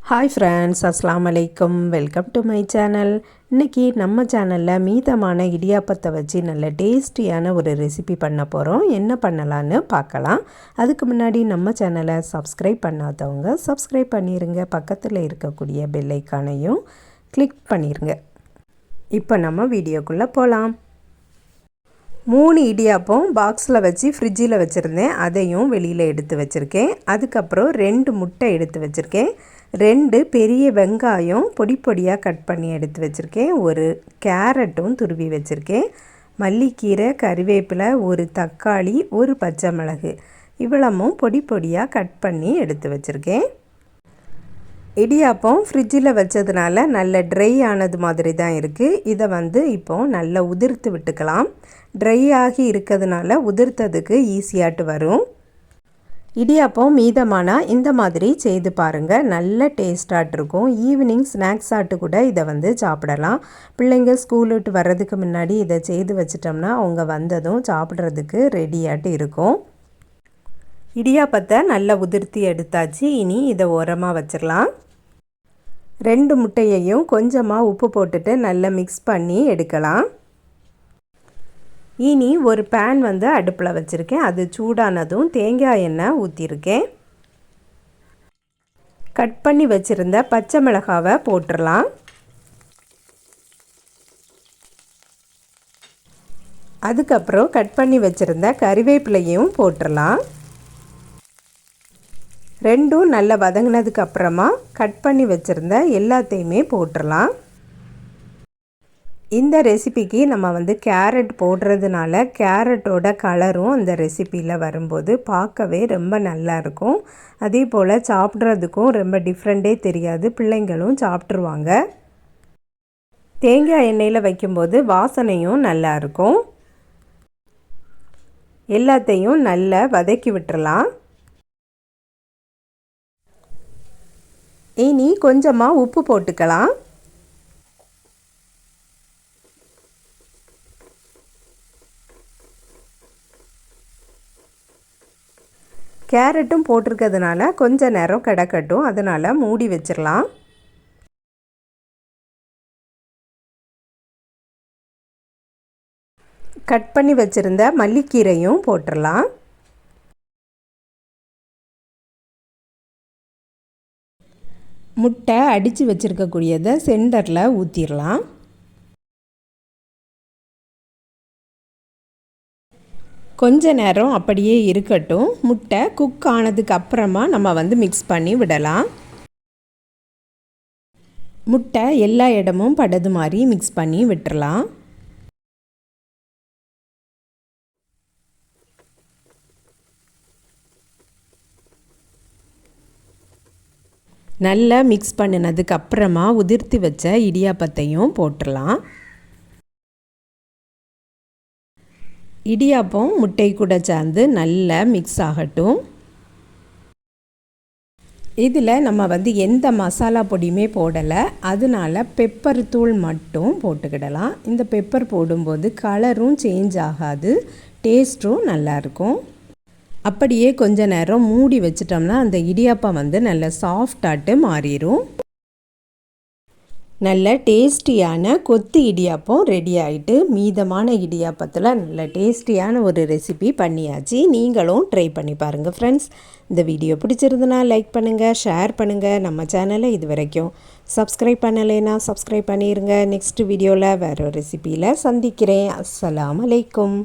Hi friends, அஸ்ஸலாமு அலைக்கும். Welcome to my channel. இன்றைக்கி நம்ம சேனலில் மீதமான இடியாப்பத்தை வச்சு நல்ல டேஸ்டியான ஒரு ரெசிபி பண்ண போகிறோம். என்ன பண்ணலான்னு பார்க்கலாம். அதுக்கு முன்னாடி நம்ம சேனலை சப்ஸ்கிரைப் பண்ணாதவங்க சப்ஸ்கிரைப் பண்ணிடுங்க. பக்கத்தில் இருக்கக்கூடிய பெல் ஐக்கானையும் கிளிக் பண்ணிடுங்க. இப்போ நம்ம வீடியோக்குள்ளே போகலாம். 3 இடியாப்பம் பாக்ஸில் வச்சு ஃப்ரிட்ஜில் வச்சுருந்தேன். அதையும் வெளியில் எடுத்து வச்சுருக்கேன். அதுக்கப்புறம் 2 முட்டை எடுத்து வச்சுருக்கேன். 2 பெரிய வெங்காயம் பொடி பொடியாக கட் பண்ணி எடுத்து வச்சுருக்கேன். ஒரு கேரட்டும் துருவி வச்சுருக்கேன். மல்லிக்கீரை, கறிவேப்பிலை, ஒரு தக்காளி, ஒரு பச்சை மிளகு இவ்வளவும் பொடி பொடியாக கட் பண்ணி எடுத்து வச்சுருக்கேன். இடியாப்பம் ஃப்ரிட்ஜில் வச்சதுனால நல்ல ட்ரை ஆனது மாதிரி தான் இருக்குது. இதை இப்போது நல்லா உதிர்த்து விட்டுக்கலாம். ட்ரை ஆகி இருக்கிறதுனால உதிர்த்ததுக்கு ஈஸியாட்டு வரும். இடியாப்பம் மீதமானால் இந்த மாதிரி செய்து பாருங்கள். நல்ல டேஸ்டாக இருக்கும். ஈவினிங் ஸ்நாக்ஸ் ஆட்டு கூட இதை சாப்பிடலாம். பிள்ளைங்க ஸ்கூல் விட்டு வர்றதுக்கு முன்னாடி இதை செய்து வச்சிட்டோம்னா அவங்க வந்ததும் சாப்பிட்றதுக்கு ரெடியாட்டு இருக்கும். இடியாப்பத்தை நல்லா உதிர்த்தி எடுத்தாச்சு. இனி இதை ஓரமாக வச்சிடலாம். 2 முட்டையையும் கொஞ்சமாக உப்பு போட்டுட்டு நல்லா மிக்ஸ் பண்ணி எடுக்கலாம். இனி ஒரு பேன் அடுப்பில் வச்சுருக்கேன். அது சூடானதும் தேங்காய் எண்ணெய் ஊற்றிருக்கேன். கட் பண்ணி வச்சுருந்த பச்சை மிளகாவை போட்டுடலாம். அதுக்கப்புறம் கட் பண்ணி வச்சுருந்த கறிவேப்பிலையும் போட்டுடலாம். 2ம் நல்லா வதங்கினதுக்கு அப்புறமா கட் பண்ணி வச்சுருந்த எல்லாத்தையுமே போட்டுடலாம். இந்த ரெசிபிக்கு நம்ம கேரட் போடுறதுனால கேரட்டோட கலரும் அந்த ரெசிப்பியில் வரும்போது பார்க்கவே ரொம்ப நல்லாயிருக்கும். அதே போல் சாப்பிட்றதுக்கும் ரொம்ப டிஃப்ரெண்ட்டே தெரியாது. பிள்ளைங்களும் சாப்பிட்ருவாங்க. தேங்காய் எண்ணெயில் வைக்கும்போது வாசனையும் நல்லாயிருக்கும். எல்லாத்தையும் நல்லா வதக்கி விட்டுறலாம். இனி கொஞ்சமாக உப்பு போட்டுக்கலாம். கேரட்டும் போட்டிருக்கிறதுனால கொஞ்ச நேரம் கிடக்கட்டும். அதனால் மூடி வச்சிடலாம். கட் பண்ணி வச்சுருந்த மல்லிக்கீரையும் போட்டுடலாம். முட்டை அடித்து வச்சுருக்கக்கூடியதை சென்டரில் ஊற்றிடலாம். கொஞ்ச நேரம் அப்படியே இருக்கட்டும். முட்டை குக் ஆனதுக்கு அப்புறமா நம்ம மிக்ஸ் பண்ணி விடலாம். முட்டை எல்லா இடமும் படுது மாதிரி மிக்ஸ் பண்ணி விட்டுறலாம். நல்லா மிக்ஸ் பண்ணினதுக்கு அப்புறமா உதிர்த்தி வச்ச இடியாப்பத்தையும் போட்டுடலாம். இடியாப்பம் முட்டை கூட சேர்ந்து நல்லா மிக்ஸ் ஆகட்டும். இதில் நம்ம எந்த மசாலா பொடியுமே போடலை. அதனால பெப்பர் தூள் மட்டும் போட்டுக்கிடலாம். இந்த பெப்பர் போடும்போது கலரும் சேஞ்ச் ஆகாது, டேஸ்ட்டும் நல்லாயிருக்கும். அப்படியே கொஞ்ச நேரம் மூடி வச்சிட்டோம்னா அந்த இடியாப்பம் நல்ல சாஃப்டாட்டு மாறிடும். நல்ல டேஸ்டியான கொத்து இடியாப்பம் ரெடி ஆகிட்டு. மீதமான இடியாப்பத்தில் நல்ல டேஸ்டியான ஒரு ரெசிபி பண்ணியாச்சு. நீங்களும் ட்ரை பண்ணி பாருங்கள் ஃப்ரெண்ட்ஸ். இந்த வீடியோ பிடிச்சிருந்துன்னா லைக் பண்ணுங்கள், ஷேர் பண்ணுங்கள். நம்ம சேனலை இது வரைக்கும் சப்ஸ்கிரைப் பண்ணலைன்னா சப்ஸ்கிரைப் பண்ணிடுங்க. நெக்ஸ்ட் வீடியோவில் வேறு ஒரு ரெசிபியில் சந்திக்கிறேன். அஸ்ஸலாமு அலைக்கும்.